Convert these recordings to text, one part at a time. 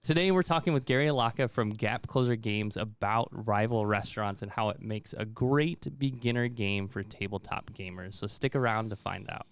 Today we're talking with Gary Alaka from Gap Closer Games about rival restaurants and how it makes a great beginner game for tabletop gamers. So stick around to find out.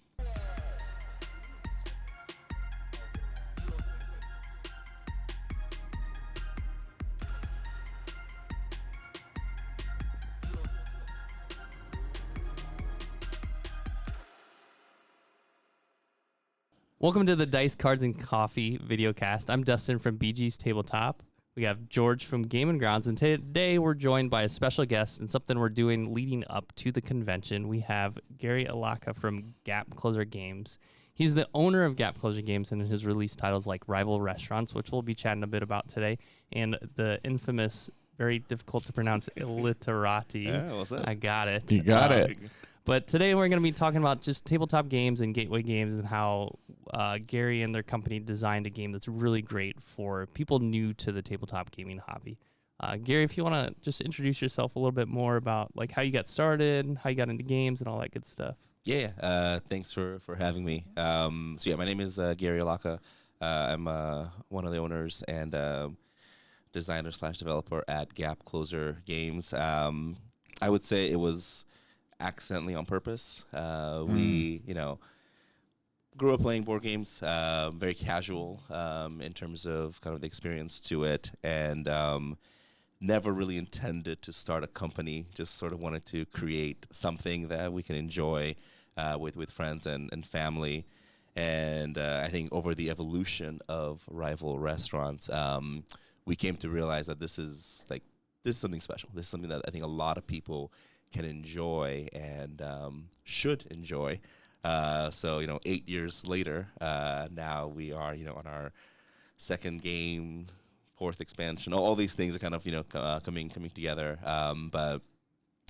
Welcome to the Dice, Cards, and Coffee VideoCast. I'm Dustin from BG's Tabletop. We have George from Game & Grounds, and today we're joined by a special guest and something we're doing leading up to the convention. We have Gary Alaka from Gap Closer Games. He's the owner of Gap Closer Games, and his release titles like Rival Restaurants, which we'll be chatting a bit about today, and the infamous, very difficult to pronounce, Illiterati. Yeah, what's that? I got it. You got it. But today we're going to be talking about just tabletop games and gateway games and how Gary and their company designed a game that's really great for people new to the tabletop gaming hobby. Gary, if you want to just introduce yourself a little bit more about like how you got started, how you got into games and all that good stuff. Yeah, thanks for having me. My name is Gary Alaka. I'm one of the owners and designer / developer at Gap Closer Games. I would say it was accidentally on purpose. We, grew up playing board games, very casual in terms of kind of the experience to it, and never really intended to start a company, just sort of wanted to create something that we can enjoy with friends and family. And I think over the evolution of rival restaurants, we came to realize that this is something special. This is something that I think a lot of people can enjoy and should enjoy. 8 years later, now we are, on our second game, fourth expansion. All these things are kind of, coming together. But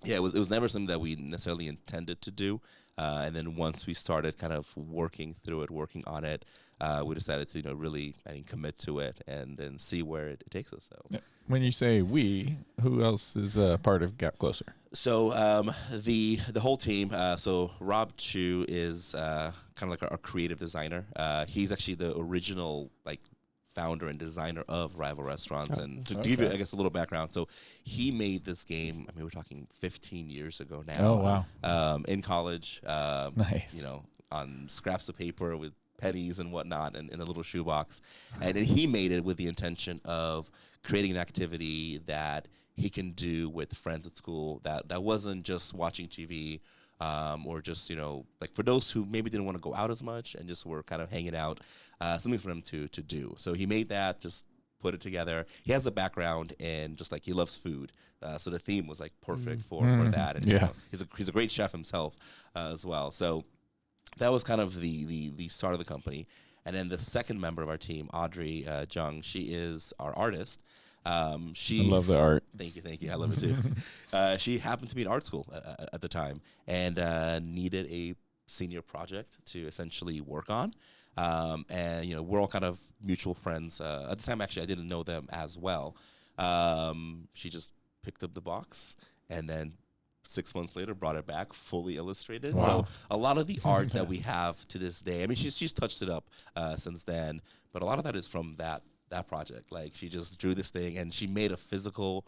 yeah, it was never something that we necessarily intended to do. And then once we started kind of working on it, we decided to, really, I think, commit to it and see where it takes us. So. When you say we, who else is part of Gap Closer? So the whole team. So Rob Chu is kind of like our creative designer. He's actually the original founder and designer of Rival Restaurants. And to give you, I guess, a little background, so he made this game. I mean, we're talking 15 years ago now. Oh wow! In college, nice. On scraps of paper with pennies and whatnot, and in a little shoebox. And he made it with the intention of creating an activity that he can do with friends at school that wasn't just watching TV or just, for those who maybe didn't want to go out as much and just were kind of hanging out, something for them to do. So he made that, just put it together. He has a background in just he loves food. So the theme was perfect for that. And he's a great chef himself as well. So that was kind of the start of the company. And then the second member of our team, Audrey Jung, she is our artist. I love the art. Thank you. I love it too. She happened to be in art school at the time and needed a senior project to essentially work on. And we're all kind of mutual friends. At the time, actually, I didn't know them as well. She just picked up the box and then 6 months later brought it back fully illustrated. Wow. So a lot of the art that we have to this day, I mean, she's touched it up since then, but a lot of that is from that project. She just drew this thing and she made a physical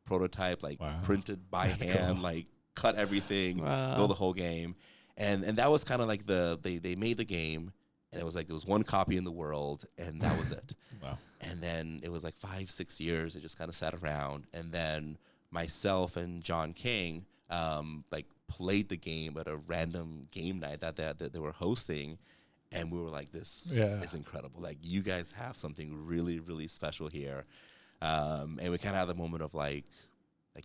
prototype, printed by hand, cool. Cut everything, build the whole game. And that was kind of they made the game and it was there was one copy in the world and that was it. Wow. And then it was 5-6 years. It just kind of sat around. And then myself and John King, played the game at a random game night that they were hosting. And we were like, this is incredible. You guys have something really, really special here. And we kind of had the moment of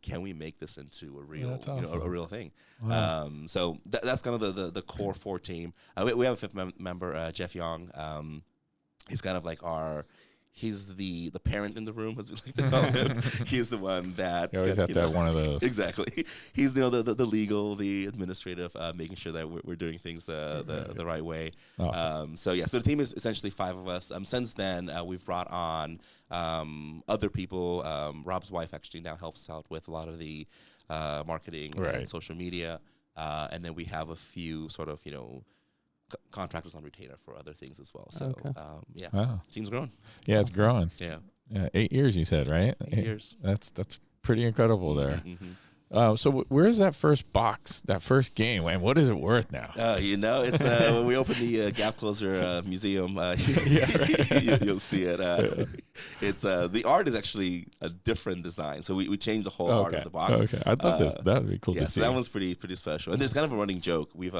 can we make this into a real, awesome. A real thing? Wow. So that's kind of the core 4 team. We have a fifth member, Jeff Young. He's kind of he's the parent in the room, as we like to call him. He's the one that you always have to have one of those. Exactly. He's the legal, the administrative, making sure that we're doing things the right way. Awesome. So the team is essentially 5 of us. Since then, we've brought on other people. Rob's wife actually now helps out with a lot of the marketing and social media, and then we have a few sort of contractors on retainer for other things as well. So okay. wow. Team's growing. Yeah, it's growing. Yeah. Yeah, 8 years you said, right? 8 years. That's pretty incredible there. Mm-hmm. So where is that first box, that first game, and what is it worth now? It's when we open the Gap Closer Museum, you'll see it. It's the art is actually a different design, so we changed the whole art of the box. Okay, I thought that would be cool to see. So that one's pretty special. And there's kind of a running joke. We've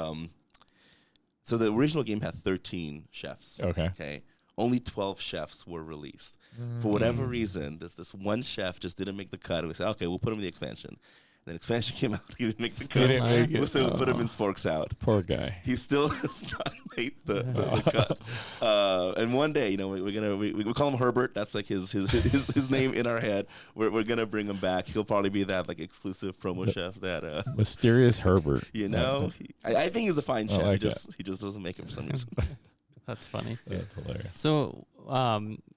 so the original game had 13 chefs. Okay. Only 12 chefs were released. For whatever reason, this one chef just didn't make the cut. And we said, okay, we'll put him in the expansion. Then expansion came out. He didn't make the cut. So we put him in Sporks Out. Poor guy. He still has not made the cut. And one day, we call him Herbert. That's like his name in our head. We're gonna bring him back. He'll probably be that like exclusive promo chef that mysterious Herbert. I think he's a fine chef. Like he just doesn't make it for some reason. That's funny. That's hilarious. So,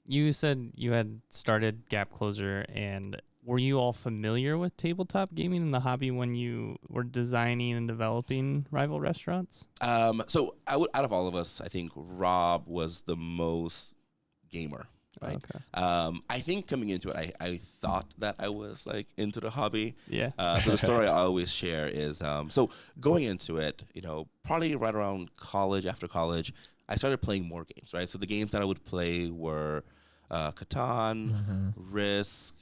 you said you had started Gap Closer, and were you all familiar with tabletop gaming and the hobby when you were designing and developing Rival Restaurants? So out of all of us, I think Rob was the most gamer. Right. Okay. I think coming into it, I thought that I was like into the hobby. Yeah. So the story I always share is so going into it, probably right around college, after college, I started playing more games. Right. So the games that I would play were Catan, Risk.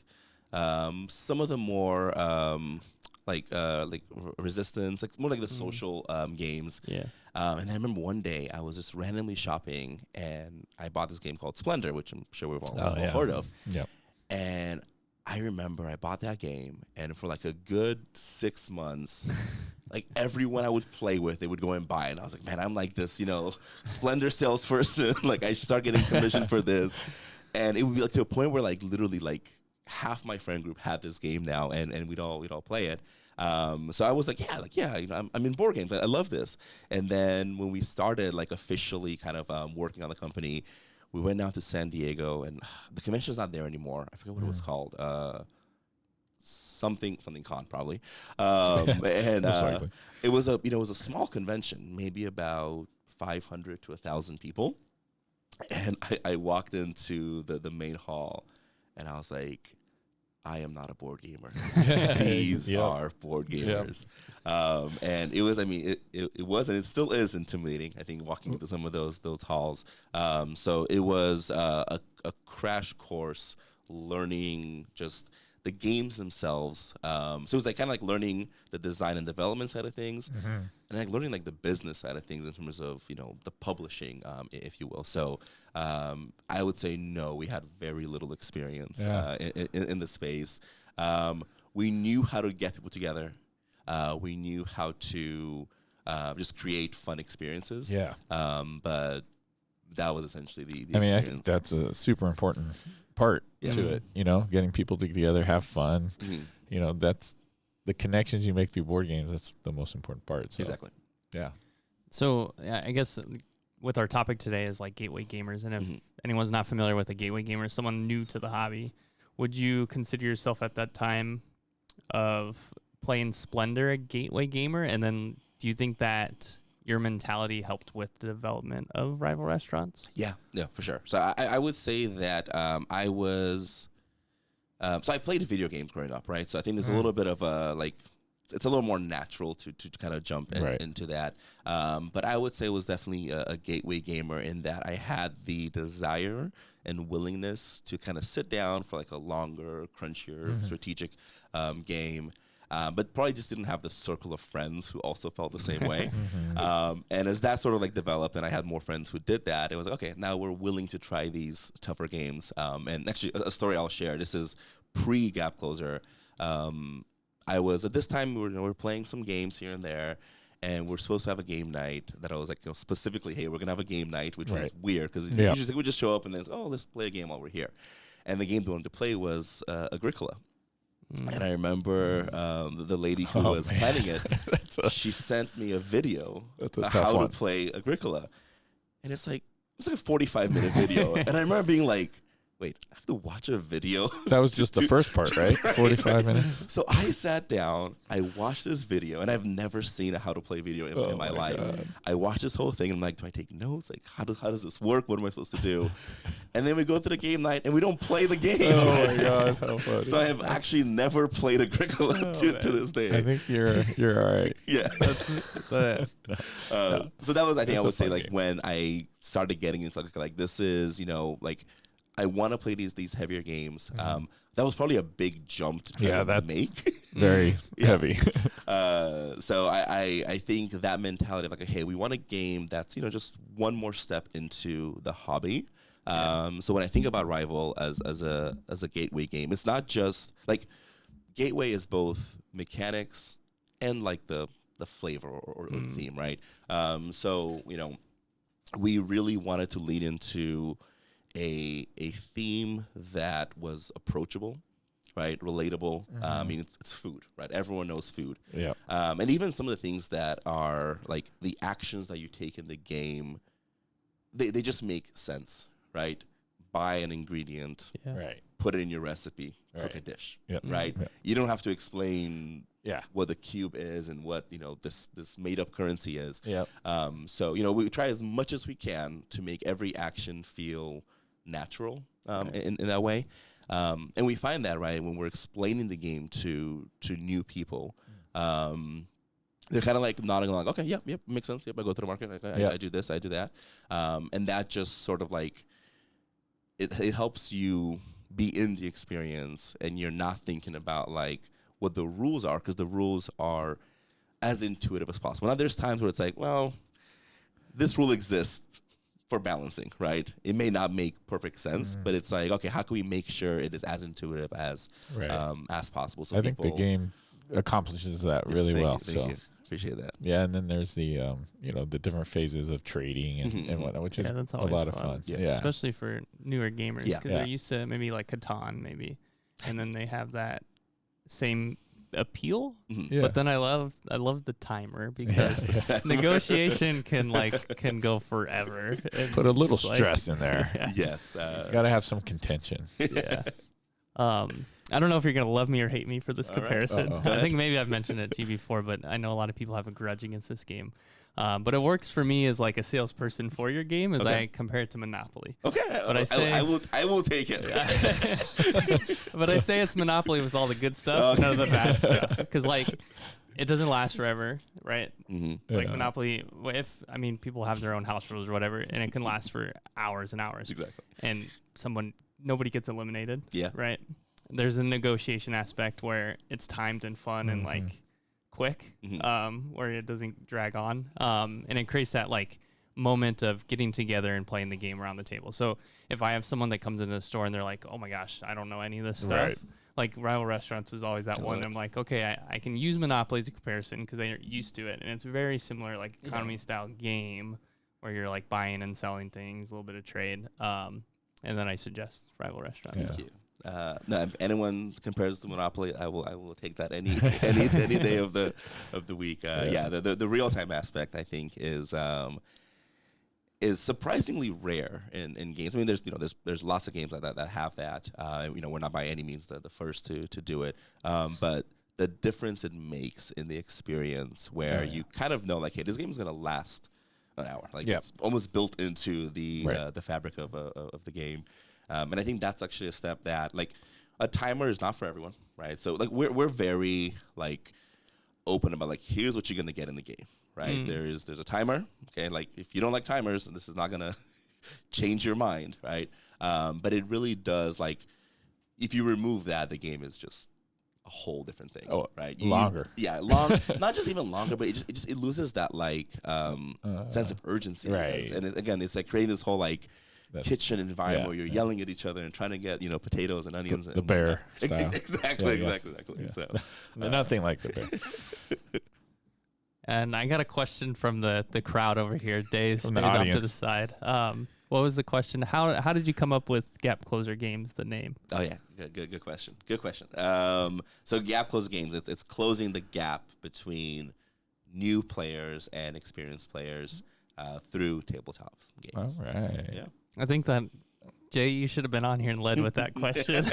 Some of the more like Resistance, like more like the social games. Yeah. And then I remember one day I was just randomly shopping and I bought this game called Splendor, which I'm sure we've all heard of. Yeah. And I remember I bought that game, and for like a good 6 months, like everyone I would play with, they would go and buy it. And I was like, man, I'm like this, Splendor salesperson. Like I should start getting commission for this. And it would be like to a point where like literally like half my friend group had this game now, and we'd all play it. So I was like, I'm in board games. I love this. And then when we started like officially kind of working on the company, we went down to San Diego, and the convention's not there anymore. I forget what it was called. Something con probably. And it was a small convention, maybe about 500 to 1,000 people. And I walked into the main hall, and I was like, I am not a board gamer. These are board gamers. And it was, it was, and it still is intimidating, I think, walking into some of those halls. So it was a crash course learning just the games themselves. So it was like kind of like learning the design and development side of things, and like learning like the business side of things in terms of the publishing, if you will. So I would say no, we had very little experience in the space. We knew how to get people together. We knew how to just create fun experiences. Yeah. But that was essentially the experience. I think that's a super important part to it, getting people together, have fun. That's the connections you make through board games. That's the most important part. So. Exactly. Yeah. So I guess with our topic today is like gateway gamers. And if anyone's not familiar with a gateway gamer, someone new to the hobby, would you consider yourself at that time of playing Splendor a gateway gamer? And then do you think that your mentality helped with the development of Rival Restaurants? Yeah, for sure. So I would say that I was... so I played video games growing up, right? So I think there's a little bit of it's a little more natural to kind of jump into that. But I would say it was definitely a gateway gamer in that I had the desire and willingness to kind of sit down for like a longer, crunchier, strategic game. But probably just didn't have the circle of friends who also felt the same way. And as that sort of like developed and I had more friends who did that, it was like, okay, now we're willing to try these tougher games. And actually a story I'll share, this is pre-Gap Closer. I was, at this time, we were playing some games here and there, and we're supposed to have a game night that I was like, specifically, hey, we're going to have a game night, which was weird because usually we just show up and then, let's play a game while we're here. And the game they wanted to play was Agricola. And I remember the lady who was planning it, she sent me a video of how to play Agricola. And it's like a 45-minute video. And I remember being like, wait, I have to watch a video. That was just the first part, right? 45 minutes. So I sat down, I watched this video, and I've never seen a how to play video in my life. God. I watched this whole thing, and I'm like, do I take notes? Like, how does this work? What am I supposed to do? And then we go through the game night, and we don't play the game. Oh my God, how funny. So I have actually never played Agricola to this day. I think you're all right. Yeah. So that was, I think, It's I a would say, fun like, game. when I started getting into like this is, like, I want to play these heavier games. That was probably a big jump to try to make. Very heavy. So I think that mentality of like, hey, we want a game that's, just one more step into the hobby. So when I think about Rival as a gateway game, it's not just like gateway is both mechanics and like the flavor or the theme, right? So we really wanted to lean into a theme that was approachable, right? Relatable. I mean, it's food, right? Everyone knows food. Yeah. And even some of the things that are like the actions that you take in the game, they just make sense, right? Buy an ingredient, Right. put it in your recipe, cook Right. a dish, Yep. right? Yep. You don't have to explain Yeah. what the cube is and what this made up currency is. Yeah. So we try as much as we can to make every action feel natural in that way. And we find that, right, when we're explaining the game to new people, they're kind of like nodding along. Okay, yep, makes sense. Yep, I go to the market. I do this, I do that. And that just sort of like, it helps you be in the experience, and you're not thinking about like what the rules are, because the rules are as intuitive as possible. Now, there's times where it's like, well, this rule exists for balancing, right? It may not make perfect sense, but it's like, okay, how can we make sure it is as intuitive as possible? So I think the game accomplishes that really well. Thank you. Appreciate that. Yeah, and then there's the the different phases of trading and whatnot, which is that's a always lot of fun. fun. Yeah. Yeah. Especially for newer gamers, because Yeah. they're used to maybe like Catan, maybe, and then they have that same appeal. Yeah. But then I love the timer, because negotiation can go forever. And Put a little it's like- stress in there. Yeah. Yes. You got to have some contention. Yeah. I don't know if you're gonna love me or hate me for this All right. comparison. Uh-oh. I think maybe I've mentioned it to you before, but I know a lot of people have a grudge against this game. But it works for me as like a salesperson for your game, as I compare it to Monopoly. Okay. But I will take it. But I say it's Monopoly with all the good stuff, none of the bad stuff, because like it doesn't last forever, right? Like Monopoly, people have their own house rules or whatever, and it can last for hours and hours. Exactly. And nobody gets eliminated. Yeah. Right. There's a negotiation aspect where it's timed and fun and like quick, where it doesn't drag on. And it creates that like moment of getting together and playing the game around the table. So if I have someone that comes into the store and they're like, oh my gosh, I don't know any of this stuff. Right. Like Rival Restaurants was always that one. I'm like, okay, I can use Monopoly as a comparison because they're used to it. And it's very similar, like economy style game where you're like buying and selling things, a little bit of trade. And then I suggest Rival Restaurants. Yeah. Thank you. No, if anyone compares to Monopoly, I will take that any day of the week. The real time aspect, I think, is surprisingly rare in games. I mean, there's lots of games like that have that. We're not by any means the first to do it, but the difference it makes in the experience, where you kind of know, like, hey, this game is gonna last an hour. Like, it's almost built into the fabric of the game. And I think that's actually a step that, like, a timer is not for everyone, right? So, like, we're very, like, open about, like, here's what you're going to get in the game, right? There's a timer, okay? Like, if you don't like timers, this is not going to change your mind, right? But it really does, like, if you remove that, the game is just a whole different thing, right? Longer. Not just even longer, but it loses that, like, sense of urgency. Right. And again, it's like creating this whole, like, kitchen environment where you're yelling at each other and trying to get potatoes and onions. The bear style. Exactly. Yeah. So nothing like the bear. And I got a question from the crowd over here. Days From the off to the audience. side. What was the question? How did you come up with Gap Closer Games, the name? Oh yeah, good question. So Gap Closer Games, it's closing the gap between new players and experienced players through tabletop games. All right. Yeah. I think that Jay, you should have been on here and led with that question.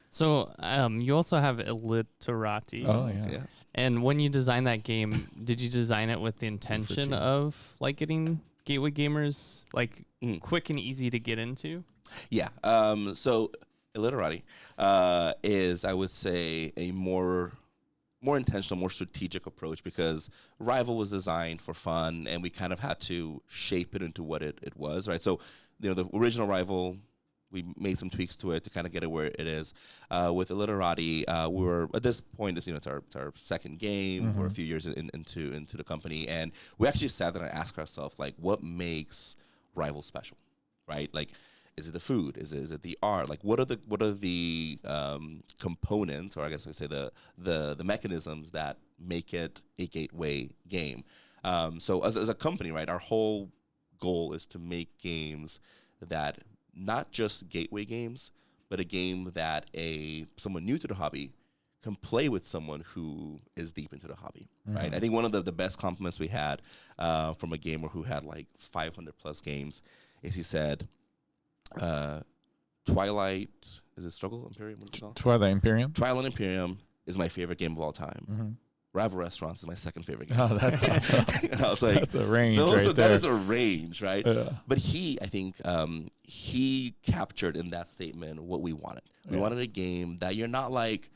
So you also have Illiterati. Oh, yeah. Yes. And when you designed that game, did you design it with the intention of like getting gateway gamers like quick and easy to get into? Yeah. So Illiterati is, I would say, a more intentional, more strategic approach, because Rival was designed for fun, and we kind of had to shape it into what it was, right? So, the original Rival, we made some tweaks to it to kind of get it where it is. With Illiterati, we were at this point, it's our second game. We're a few years into the company, and we actually sat there and asked ourselves, like, what makes Rival special, right? Like, is it the food? Is it the art? Like, what are the components, or I guess I would say the mechanisms that make it a gateway game? So as a company, right, our whole goal is to make games that not just gateway games, but a game that someone new to the hobby can play with someone who is deep into the hobby, right? I think one of the best compliments we had from a gamer who had like 500 plus games is he said, Twilight, is it Struggle Imperium? What is it called? Twilight Imperium. Twilight Imperium is my favorite game of all time. Rival Restaurants is my second favorite game. Oh, that's awesome. And I was like, that's a range that is a range, right? Yeah. But I think he captured in that statement what we wanted. We wanted a game that you're not like,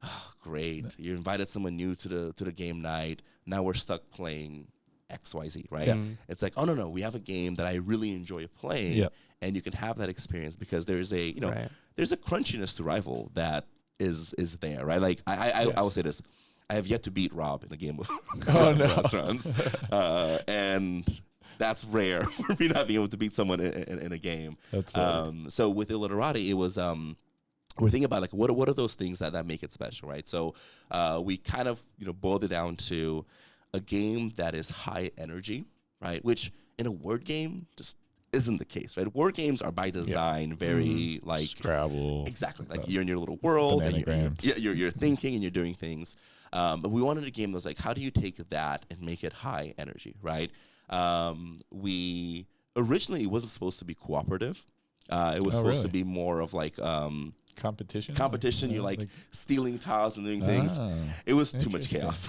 oh, great, you invited someone new to the game night, now we're stuck playing XYZ, right? It's like, oh, no, we have a game that I really enjoy playing, and you can have that experience because there's a there's a crunchiness to Rival that is there, right? Like I will say this. I have yet to beat Rob in a game of restaurants, and that's rare for me not being able to beat someone in a game. That's right. So with Illiterati, it was we're thinking about like what are those things that make it special, right? So we kind of boiled it down to a game that is high energy, right? Which in a word game just isn't the case, right? Word games are by design very like Scrabble. Exactly, like you're in your little world and you're thinking and you're doing things. But we wanted a game that was like, how do you take that and make it high energy, right? We originally, it wasn't supposed to be cooperative. It was supposed to be more of like competition. You're like stealing tiles and doing things. It was too much chaos.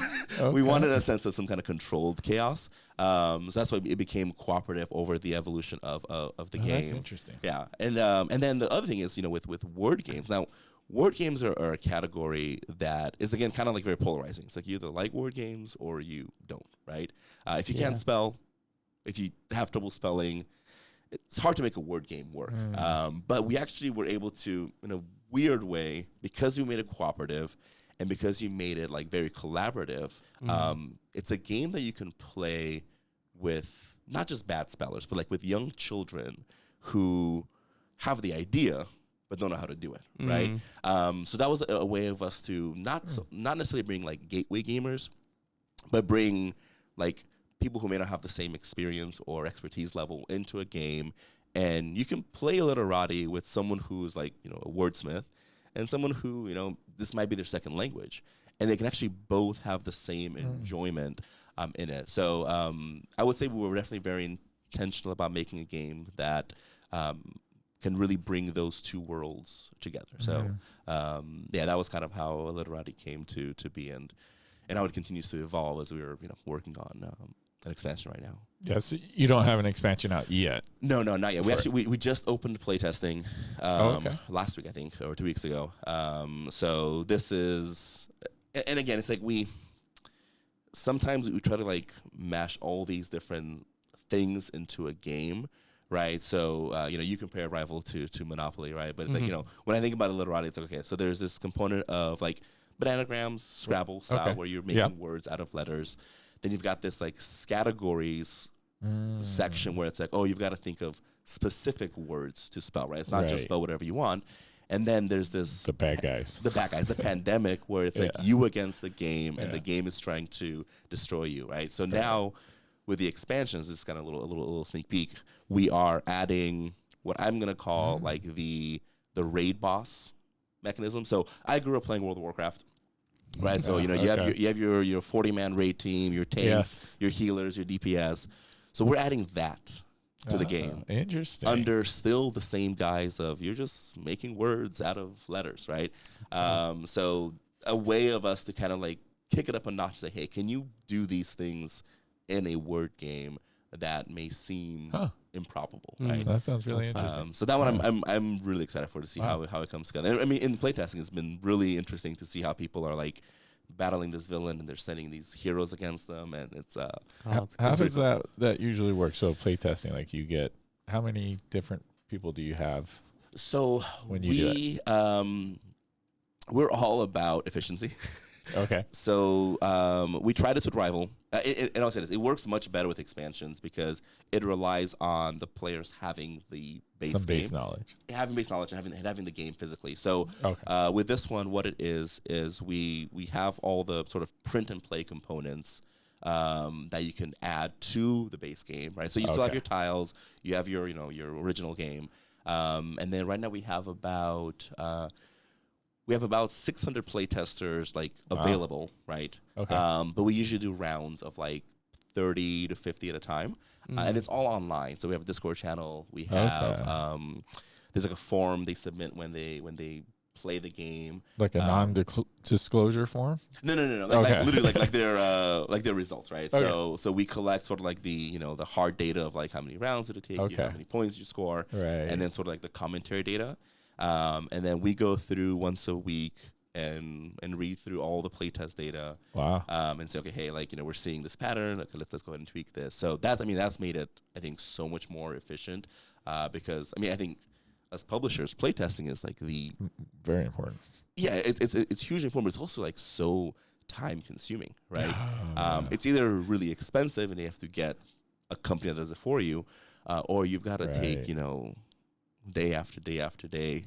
We wanted a sense of some kind of controlled chaos. So that's why it became cooperative over the evolution of the game. That's interesting. Yeah, and then the other thing is with word games. Now, word games are a category that is, again, kind of like very polarizing. It's like you either like word games or you don't, right? If you can't spell, if you have trouble spelling, it's hard to make a word game work. But we actually were able to, in a weird way, because we made it cooperative and because you made it like very collaborative, it's a game that you can play with not just bad spellers, but like with young children who have the idea but don't know how to do it, right? So that was a way of us to not necessarily bring like gateway gamers, but bring like people who may not have the same experience or expertise level into a game, and you can play Illiterati with someone who's like a wordsmith and someone who this might be their second language, and they can actually both have the same enjoyment in it. So I would say we were definitely very intentional about making a game that can really bring those two worlds together. So that was kind of how Illiterati came to be, and how it continues to evolve as we were working on an expansion right now. Yes, you don't have an expansion out yet. No, not yet. We just opened playtesting last week, I think, or 2 weeks ago. So this is, and again, it's like sometimes we try to like mash all these different things into a game, right? So you compare Rival to Monopoly, right? But it's like when I think about Illiterati, it's like, okay, so there's this component of like bananagrams, Scrabble style, where you're making words out of letters. Then you've got this like categories section where it's like, oh, you've got to think of specific words to spell, right? It's not just spell whatever you want. And then there's this the bad guys, the pandemic, where it's like you against the game, and the game is trying to destroy you, right? So now with the expansions, this is kind of a little sneak peek. We are adding what I'm gonna call like the raid boss mechanism. So I grew up playing World of Warcraft. Right, so you have your 40-man raid team, your tanks, your healers, your DPS. So we're adding that to the game. Interesting. Under still the same guise of you're just making words out of letters, right? So a way of us to kind of like kick it up a notch, say, hey, can you do these things in a word game that may seem improbable, right? That sounds really interesting. So that one I'm really excited for to see how it comes together. And, I mean, in playtesting, it's been really interesting to see how people are like battling this villain and they're sending these heroes against them, and it's how does that usually work? So playtesting, like you get how many different people do you have? So when you do it? We're all about efficiency. Okay. So we tried this with Rival. And I'll say this, it works much better with expansions because it relies on the players having the base knowledge. Having base knowledge and having the game physically. So okay. With this one, what it is we have all the sort of print and play components that you can add to the base game, right? So you still have your tiles, you have your original game. And then right now we have about 600 play testers like available, right? Okay. But we usually do rounds of like 30 to 50 at a time, and it's all online. So we have a Discord channel. We have there's like a form they submit when they play the game, like a non-disclosure form. No. Like literally like their results, right? Okay. So we collect sort of like the the hard data of like how many rounds did it take, you, how many points you score, right? And then sort of like the commentary data. And then we go through once a week and read through all the playtest data. Wow. And say, okay, hey, like, we're seeing this pattern. Okay, let's go ahead and tweak this. So that's made it, I think, so much more efficient. Because I think as publishers, playtesting is like very important. Yeah, it's hugely important, but it's also like so time consuming, right? It's either really expensive and you have to get a company that does it for you, or you've got to take, day after day after day,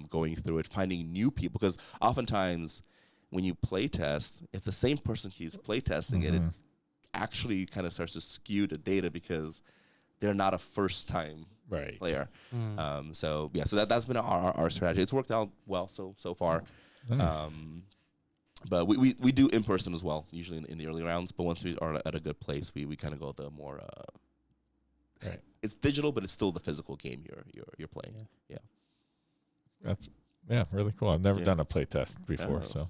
going through it, finding new people. Because oftentimes when you play test, if the same person keeps play testing it actually kind of starts to skew the data because they're not a first time player. So that's been our strategy. It's worked out well so far. Nice. But we do in person as well, usually in the early rounds. But once we are at a good place, we kind of go the more right. It's digital, but it's still the physical game you're playing. Yeah. That's really cool. I've never done a play test before, so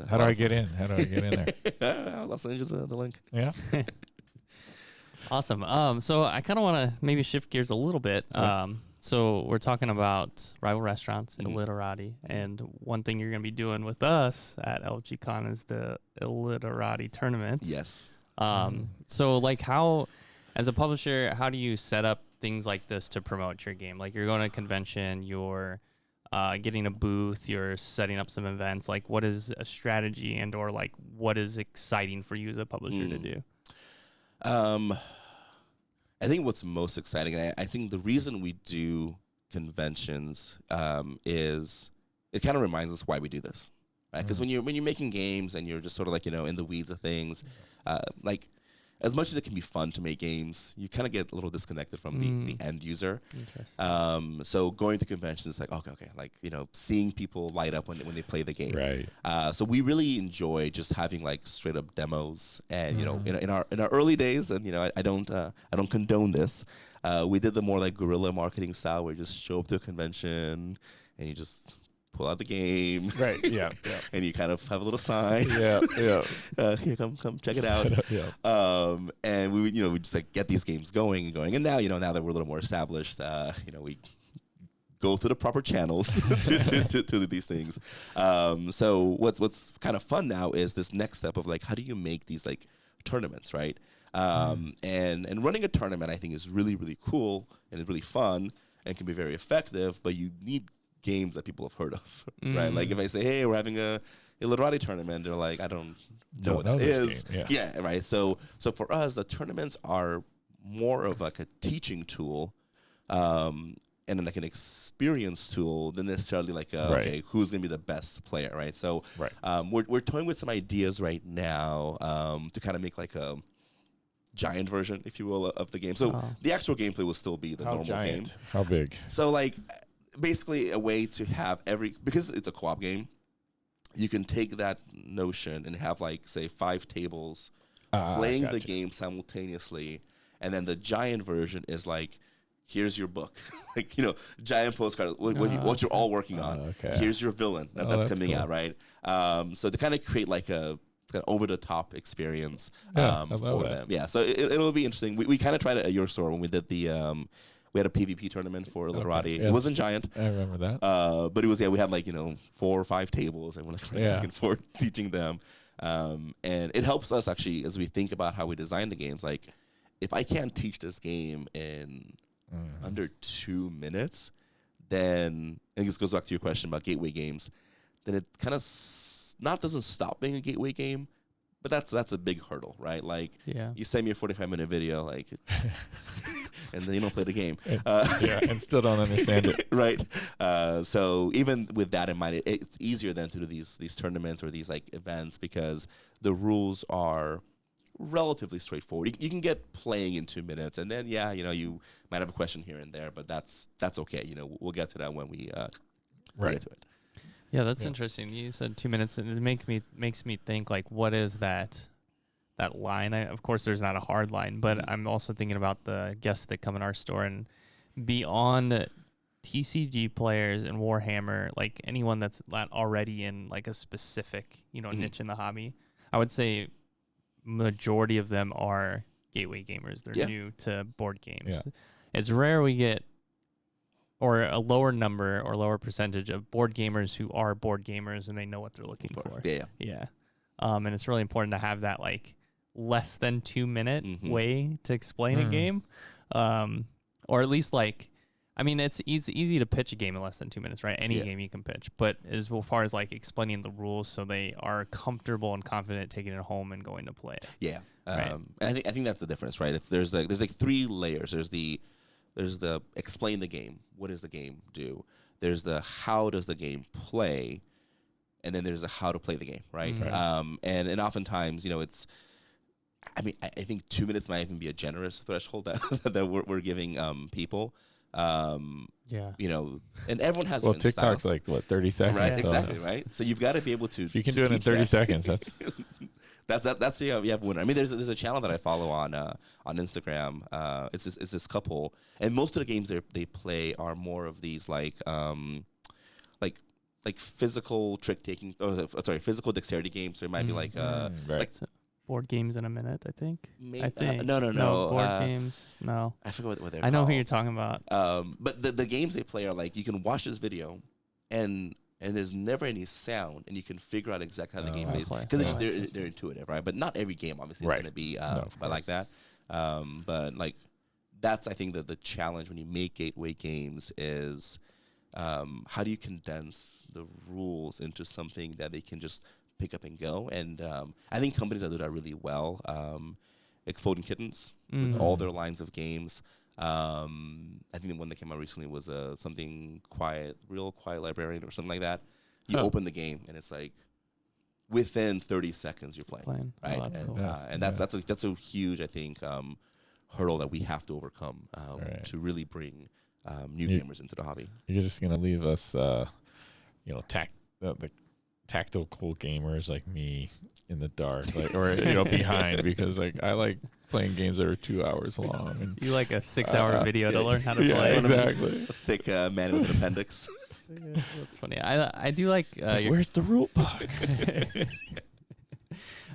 how do I get in? How do I get in there? I'll send you the link. Yeah. Awesome. So I kind of want to maybe shift gears a little bit. So we're talking about rival restaurants in Illiterati, and one thing you're going to be doing with us at LGCon is the Illiterati tournament. Yes. So like how, as a publisher, how do you set up things like this to promote your game? Like you're going to a convention, you're getting a booth, you're setting up some events. Like what is a strategy and or like what is exciting for you as a publisher to do? I think what's most exciting, and I think the reason we do conventions is it kind of reminds us why we do this, right? Because when you're making games and you're just sort of like in the weeds of things, like as much as it can be fun to make games, you kind of get a little disconnected from the end user. So going to conventions is like okay, like seeing people light up when they play the game. Right. So we really enjoy just having like straight up demos, and in our early days, and I don't condone this. We did the more like guerrilla marketing style, where you just show up to a convention and you just pull out the game, right? Yeah. And you kind of have a little sign, yeah. Here, come check it out. And we we just like get these games going, and now now that we're a little more established, we go through the proper channels to these things. So what's kind of fun now is this next step of like how do you make these like tournaments, right? And running a tournament I think is really really cool and it's really fun and can be very effective, but you need games that people have heard of, right? Like if I say, hey, we're having a Illiterati tournament, they're like, I don't know what that is. Yeah, right. So for us, the tournaments are more of like a teaching tool, and then like an experience tool than necessarily like okay, who's gonna be the best player, right? So we're toying with some ideas right now to kind of make like a giant version, if you will, of the game. So the actual gameplay will still be the normal game. How big? So like basically a way to have because it's a co-op game, you can take that notion and have like say 5 tables playing the game simultaneously, And then the giant version is like, here's your book, like, giant postcard, what you're all working on. Okay. Here's your villain that's coming cool. out, right? So to kind of create like a kind of over-the-top experience I for love them. Yeah, so it'll be interesting. We kind of tried it at your store when we did we had a PvP tournament for Literati. Yes. It wasn't giant. I remember that. But it was, we had like, 4 or 5 tables, and we're like back and forth teaching them. And it helps us actually as we think about how we design the games. Like, if I can't teach this game in under 2 minutes, then, and this goes back to your question about gateway games, then it kind of doesn't stop being a gateway game, but that's a big hurdle, right? Like, you send me a 45-minute video, like, and then you don't play the game. And still don't understand it. Right. So even with that in mind, it's easier then to do these tournaments or these like events because the rules are relatively straightforward. You can get playing in 2 minutes, and then you might have a question here and there, but that's okay. We'll get to that when we get to it. Yeah, that's interesting. You said 2 minutes, and it makes me think like, what is that line? Of course, there's not a hard line, but I'm also thinking about the guests that come in our store and beyond TCG players and Warhammer, like anyone that's not already in like a specific niche in the hobby. I would say majority of them are gateway gamers. They're new to board games. Yeah. It's rare we get or a lower number or lower percentage of board gamers who are board gamers and they know what they're looking for. Yeah. And it's really important to have that like less than 2 minute way to explain a game. Or at least like, I mean, it's easy to pitch a game in less than 2 minutes, right? Any game you can pitch, but as far as like explaining the rules so they are comfortable and confident taking it home and going to play it. Yeah. Right. And I think that's the difference, right? There's like 3 layers. There's the explain the game. What does the game do? There's the how does the game play, and then there's the how to play the game, right? And oftentimes, it's. I mean, I think 2 minutes might even be a generous threshold that we're giving people. And everyone has. Well, TikTok's style. like what 30 seconds, right? So. Exactly, right. So you've got to be able to. If you can do it in 30 seconds, that's you have a winner. I mean, there's a channel that I follow on Instagram. It's this couple, and most of the games they play are more of these like physical trick taking. Physical dexterity games. So it might be like like board games in a minute. I think. No. Board games. No. I forget what they're. I know called. who you're talking about. But the games they play are like you can watch this video, and there's never any sound, and you can figure out exactly how the game plays because they're intuitive, right? But not every game obviously is going to be like that. But like that's I think the challenge when you make gateway games is how do you condense the rules into something that they can just pick up and go? And I think companies that do that really well, Exploding Kittens with all their lines of games. I think the one that came out recently was something Real Quiet Librarian or something like that. You open the game and it's like within 30 seconds you're playing. Right? Oh, that's cool. And that's a huge I think hurdle that we have to overcome to really bring new gamers into the hobby. You're just gonna leave us, the tactical gamers like me in the dark, like or behind because like I like playing games that are 2 hours long. And you like a 6-hour video to learn how to play. Exactly. A thick man with an appendix. That's funny. I do like. Where's the rule book?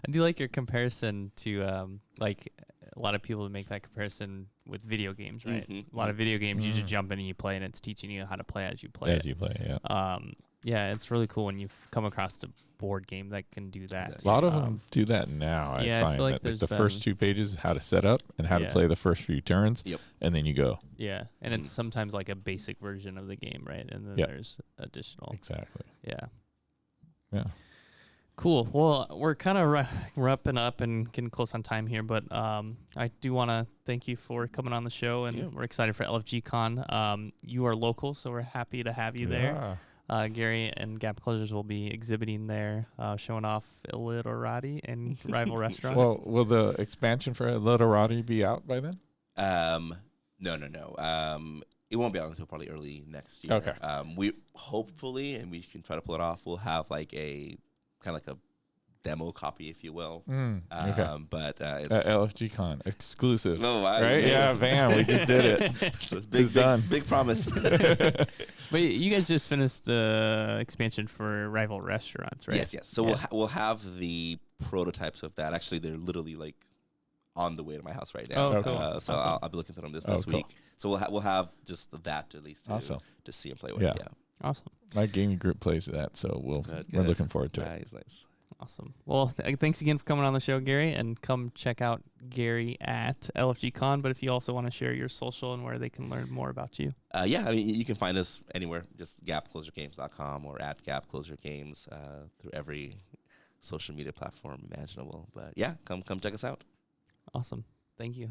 I do like your comparison to like a lot of people make that comparison with video games, right? A lot of video games, you just jump in and you play, and it's teaching you how to play as you play. Yeah, it's really cool when you come across a board game that can do that. A lot of them do that now. I find I feel like that the first 2 pages is how to set up and how to play the first few turns, and then you go. Yeah, and it's sometimes like a basic version of the game, right? And then there's additional. Exactly. Yeah. Cool. Well, we're kind of wrapping up and getting close on time here, but I do want to thank you for coming on the show, and we're excited for LFG Con. You are local, so we're happy to have you there. Gary and Gap Closures will be exhibiting there, showing off Illiterati and rival restaurants. Well, will the expansion for Illiterati be out by then? No. It won't be out until probably early next year. Okay. We hopefully, and we can try to pull it off, we'll have like a kind of like a demo copy, if you will. Okay. But it's LFG Con exclusive. No, right? Yeah, bam, we just did it. it's a It's done. big promise. But you guys just finished expansion for Rival Restaurants, right? Yes. So we'll have the prototypes of that. Actually, they're literally like on the way to my house right now. Oh, cool. So Awesome. I'll be looking through them this Oh, week. cool. So we'll have just that at least to see and play with. Yeah. Awesome. My gaming group plays that, so we're looking forward to it. Nice. Awesome. Well, thanks again for coming on the show, Gary, and come check out Gary at LFG Con. But if you also want to share your social and where they can learn more about you. I mean, you can find us anywhere, just gapclosergames.com or at gapclosergames through every social media platform imaginable. But yeah, come check us out. Awesome. Thank you.